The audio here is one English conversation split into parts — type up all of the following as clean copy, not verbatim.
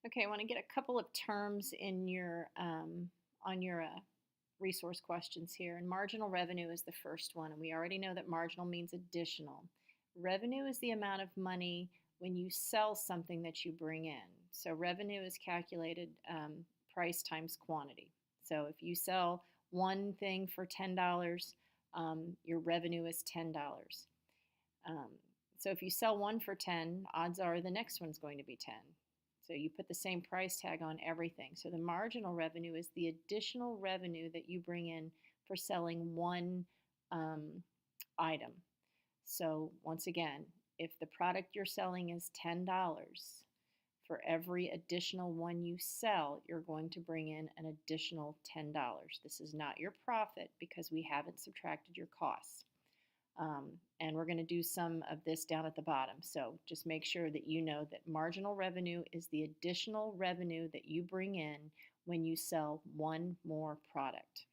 Okay, I want to get a couple of terms in your on your resource questions here. And marginal revenue is the first one, and we already know that marginal means additional. Revenue is the amount of money when you sell something that you bring in. So revenue is calculated price times quantity. So if you sell one thing for $10, your revenue is $10. Um, so if you sell one for 10, odds are the next one's going to be 10. So you put the same price tag on everything. So the marginal revenue is the additional revenue that you bring in for selling one item. So once again, if the product you're selling is $10, for every additional one you sell, you're going to bring in an additional $10. This is not your profit because we haven't subtracted your costs. And we're going to do some of this down at the bottom. So just make sure that you know that marginal revenue is the additional revenue that you bring in when you sell one more product.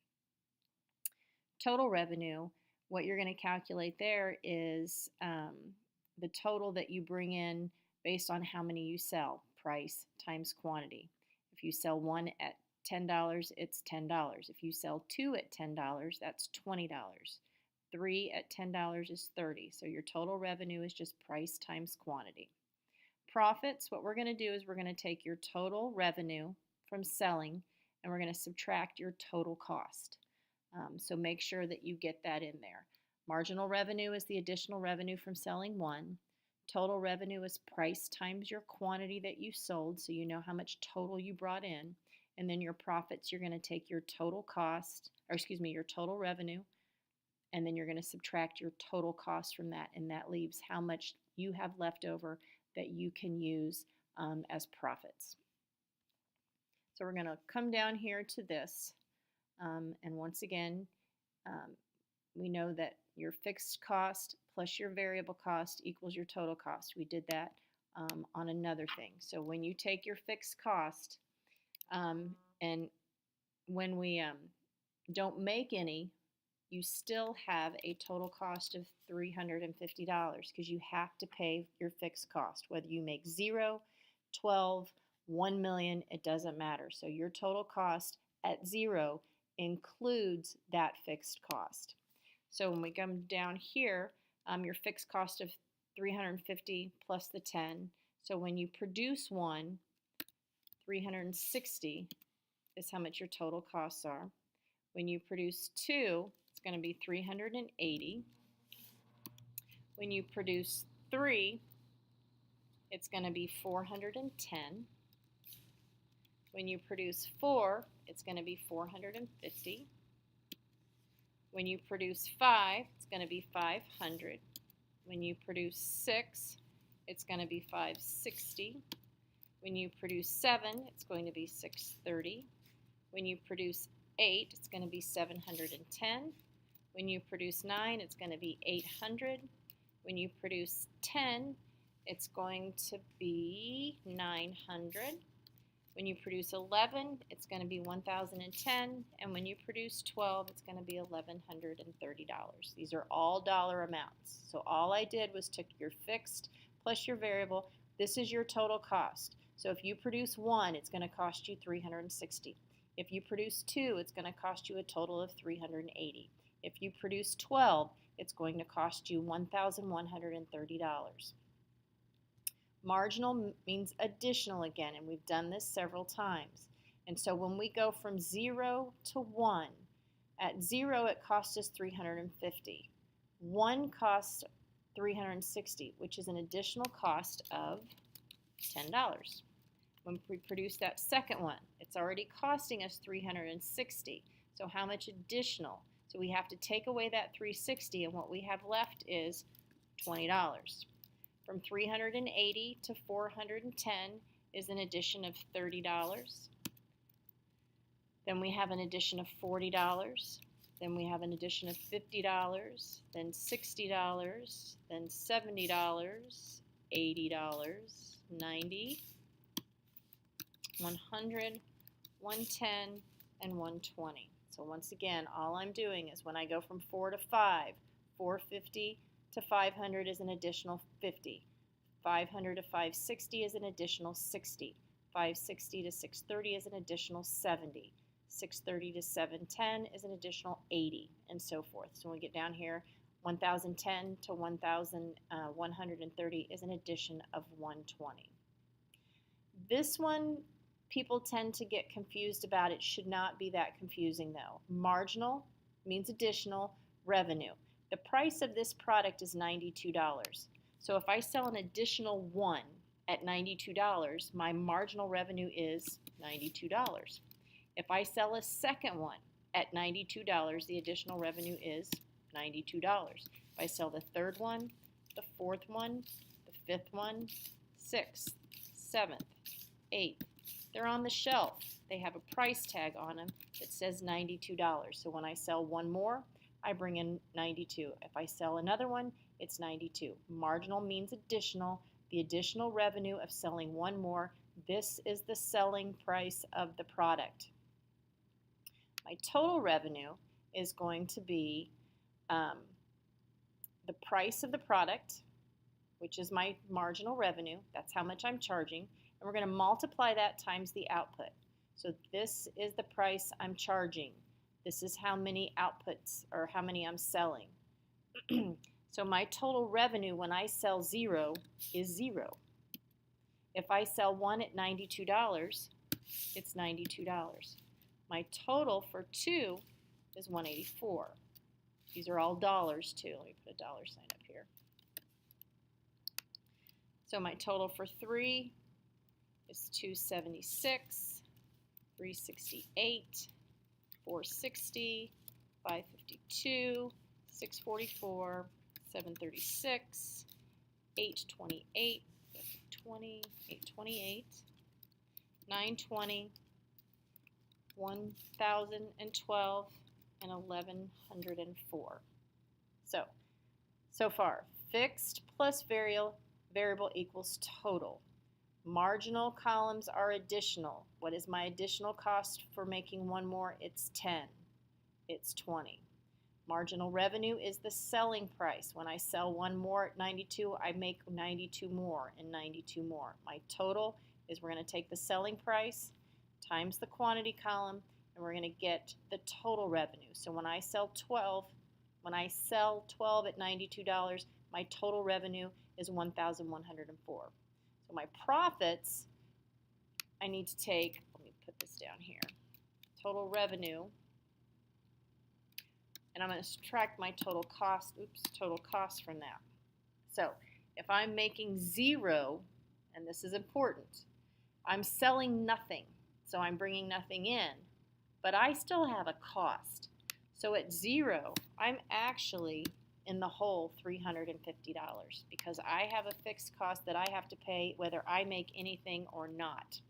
Total revenue, what you're going to calculate there is the total that you bring in based on how many you sell, price times quantity. If you sell one at $10, it's $10. If you sell two at $10, that's $20. 3 at $10 is 30. So your total revenue is just price times quantity. Profits, what we're going to do is we're going to take your total revenue from selling and we're going to subtract your total cost. So make sure that you get that in there. Marginal revenue is the additional revenue from selling one. Total revenue is price times your quantity that you sold, so you know how much total you brought in. And then your profits, you're going to take your total cost, or excuse me, your total revenue, and then you're going to subtract your total cost from that, and that leaves how much you have left over that you can use as profits. So we're going to come down here to this, and once again, we know that your fixed cost plus your variable cost equals your total cost. We did that on another thing. So when you take your fixed cost, and when we don't make any, you still have a total cost of $350 because you have to pay your fixed cost. Whether you make 0, 12, 1 million, it doesn't matter. So your total cost at 0 includes that fixed cost. So when we come down here, your fixed cost of 350 plus the 10. So when you produce one, 360 is how much your total costs are. When you produce two, it's going to be 380. When you produce 3, it's going to be 410. When you produce 4, it's going to be 450. When you produce 5, it's going to be 500. When you produce 6, it's going to be 560. When you produce 7, it's going to be 630. When you produce 8, it's going to be 710. When you produce 9, it's going to be 800. When you produce 10, it's going to be 900. When you produce 11, it's going to be 1,010. And when you produce 12, it's going to be $1,130. These are all dollar amounts. So all I did was took your fixed plus your variable. This is your total cost. So if you produce 1, it's going to cost you $360. If you produce 2, it's going to cost you a total of $380. If you produce 12, it's going to cost you $1,130. Marginal means additional again, and we've done this several times. And so when we go from 0 to 1, at 0 it costs us $350. 1 costs $360, which is an additional cost of $10. When we produce that second one, it's already costing us $360. So how much additional? So we have to take away that $360, and what we have left is $20. From 380 to 410 is an addition of $30. Then we have an addition of $40. Then we have an addition of $50, then $60, then $70, $80, $90, $100, $110, and $120. So once again, all I'm doing is when I go from 4 to 5, $450 to $500 is an additional $50. $500 to $560 is an additional $60. 560 to 630 is an additional 70. 630 to 710 is an additional 80, and so forth. So when we get down here, 1010 to 1130 is an addition of 120. This one, people tend to get confused about. It should not be that confusing though. Marginal means additional revenue. The price of this product is $92. So if I sell an additional one at $92, my marginal revenue is $92. If I sell a second one at $92, the additional revenue is $92. If I sell the third one, the fourth one, the fifth one, sixth, seventh, eighth, they're on the shelf. They have a price tag on them that says $92. So when I sell one more, I bring in 92. If I sell another one, it's 92. Marginal means additional. The additional revenue of selling one more. This is the selling price of the product. My total revenue is going to be the price of the product, which is my marginal revenue. That's how much I'm charging. And we're going to multiply that times the output. So this is the price I'm charging. This is how many outputs or how many I'm selling. So my total revenue when I sell 0 is 0. If I sell one at $92, it's $92. My total for 2 is $184. These are all dollars too. Let me put a dollar sign up here. So my total for 3 is $276, $368, $460, $552, $644, $736, $828, $828, $920, $1,012, and $1,104. So far, fixed plus variable equals total. Marginal columns are additional. What is my additional cost for making one more? It's 10. It's 20. Marginal revenue is the selling price. When I sell one more at 92, I make 92 more and 92 more. My total is we're going to take the selling price times the quantity column, and we're going to get the total revenue. So when I sell 12 at $92, my total revenue is $1,104. So my profits, I need to take, let me put this down here, total revenue, and I'm going to subtract my total cost from that. So if I'm making 0, and this is important, I'm selling nothing, so I'm bringing nothing in, but I still have a cost. So at 0, I'm actually in the hole $350 because I have a fixed cost that I have to pay whether I make anything or not.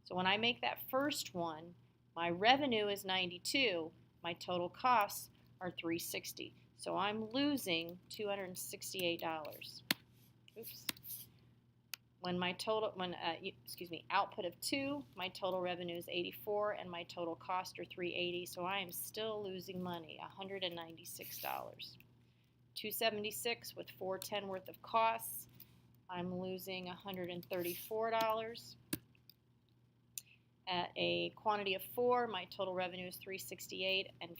So when I make that first one, my revenue is 92, my total costs are $360. So I'm losing $268. Oops. When my total, output of 2, my total revenue is 84 and my total cost are 380. So I am still losing money, $196. 276 with 410 worth of costs. I'm losing $134. At a quantity of 4, my total revenue is 368 and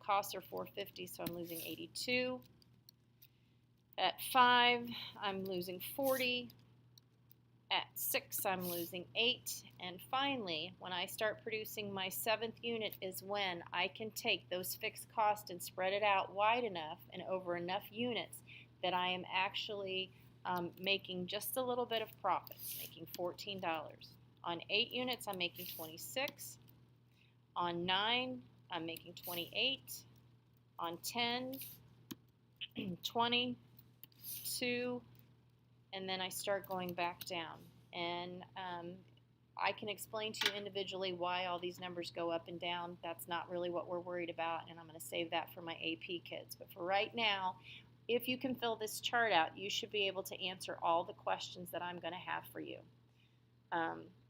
costs are 450, so I'm losing 82. At 5, I'm losing 40. At 6, I'm losing 8. And finally, when I start producing my 7th unit is when I can take those fixed costs and spread it out wide enough and over enough units that I am actually making just a little bit of profits, making $14. On 8 units, I'm making 26. On 9, I'm making 28. On 10, 20, 2, and then I start going back down. And I can explain to you individually why all these numbers go up and down. That's not really what we're worried about, and I'm going to save that for my AP kids. But for right now, if you can fill this chart out, you should be able to answer all the questions that I'm going to have for you.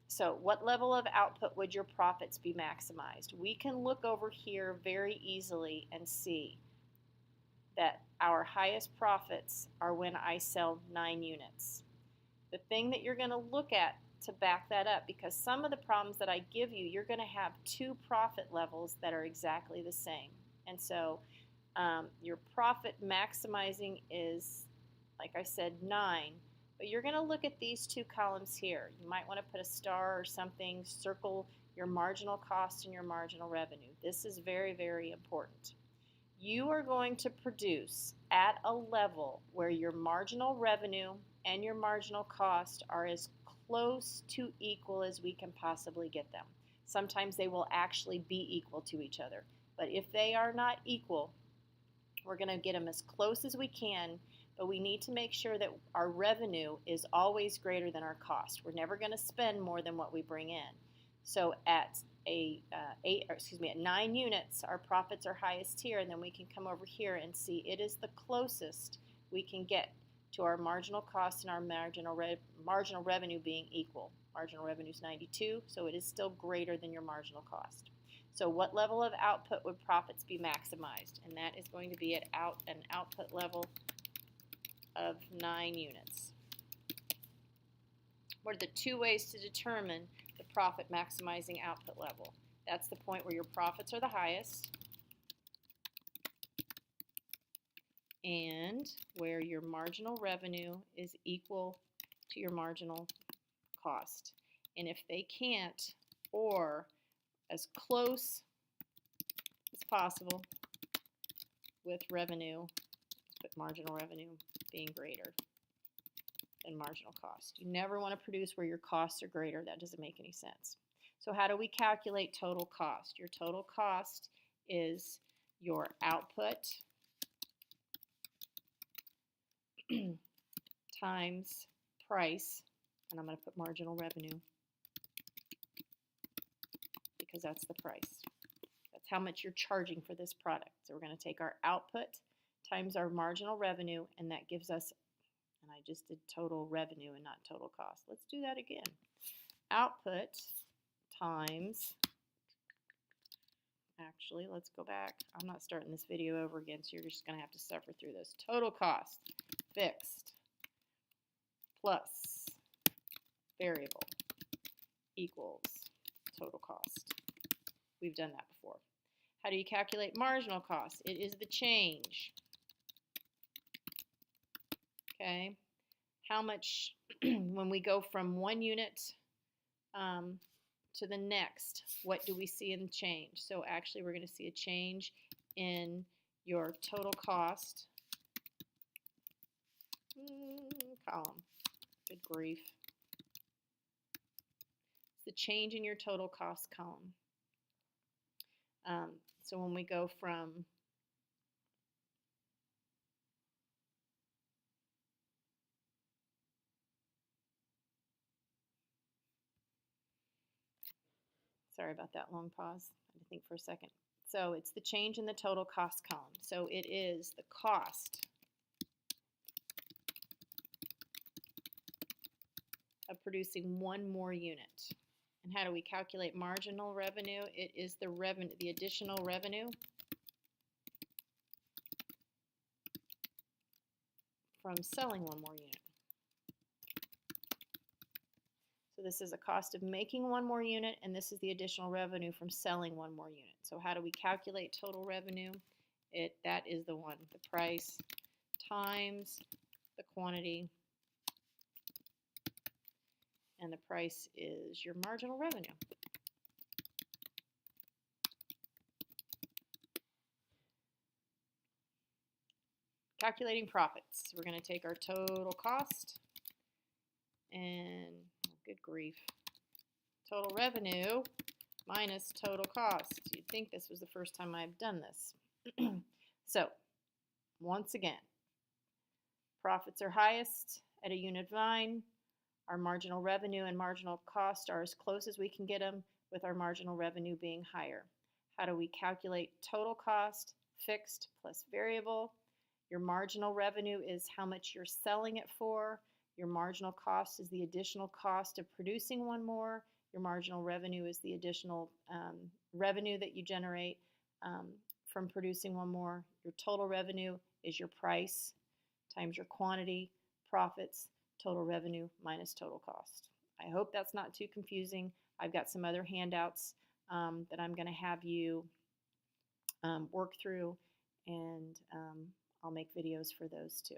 So what level of output would your profits be maximized? We can look over here very easily and see that our highest profits are when I sell 9 units. The thing that you're going to look at to back that up, because some of the problems that I give you, you're going to have two profit levels that are exactly the same. And so your profit maximizing is, like I said, 9. But you're going to look at these two columns here. You might want to put a star or something, circle your marginal cost and your marginal revenue. This is very, very important. You are going to produce at a level where your marginal revenue and your marginal cost are as close to equal as we can possibly get them. Sometimes they will actually be equal to each other. But if they are not equal, we're going to get them as close as we can, but we need to make sure that our revenue is always greater than our cost. We're never going to spend more than what we bring in. So at at 9 units, our profits are highest here, and then we can come over here and see it is the closest we can get to our marginal cost and our marginal revenue being equal. Marginal revenue is 92, so it is still greater than your marginal cost. So what level of output would profits be maximized? And that is going to be at an output level of 9 units. What are the two ways to determine the profit maximizing output level? That's the point where your profits are the highest and where your marginal revenue is equal to your marginal cost. And if they can't, or as close as possible with revenue, but marginal revenue being greater than marginal cost. You never want to produce where your costs are greater. That doesn't make any sense. So how do we calculate total cost? Your total cost is your output times price, and I'm going to put marginal revenue because that's the price. That's how much you're charging for this product. So we're going to take our output times our marginal revenue, and that gives us, and I just did total revenue and not total cost. Let's do that again. Output times, actually, let's go back. I'm not starting this video over again, so you're just going to have to suffer through this. Total cost, fixed, plus variable equals total cost. We've done that before. How do you calculate marginal cost? It is the change. Okay, how much, when we go from one unit to the next, what do we see in change? So actually we're going to see a change in your total cost column. Good grief. It's the change in your total cost column. So when we go from sorry about that long pause. I had to think for a second. So it's the change in the total cost column. So it is the cost of producing one more unit. And how do we calculate marginal revenue? It is the revenue, the additional revenue from selling one more unit. So this is a cost of making one more unit, and this is the additional revenue from selling one more unit. So how do we calculate total revenue? That is the one, the price times the quantity, and the price is your marginal revenue. Calculating profits. We're going to take our total cost and, oh, good grief, total revenue minus total cost. You'd think this was the first time I've done this. So, once again, profits are highest at a unit of 9. Our marginal revenue and marginal cost are as close as we can get them, with our marginal revenue being higher. How do we calculate total cost? Fixed plus variable. Your marginal revenue is how much you're selling it for. Your marginal cost is the additional cost of producing one more. Your marginal revenue is the additional revenue that you generate from producing one more. Your total revenue is your price times your quantity, profits, total revenue minus total cost. I hope that's not too confusing. I've got some other handouts that I'm going to have you work through, and I'll make videos for those too.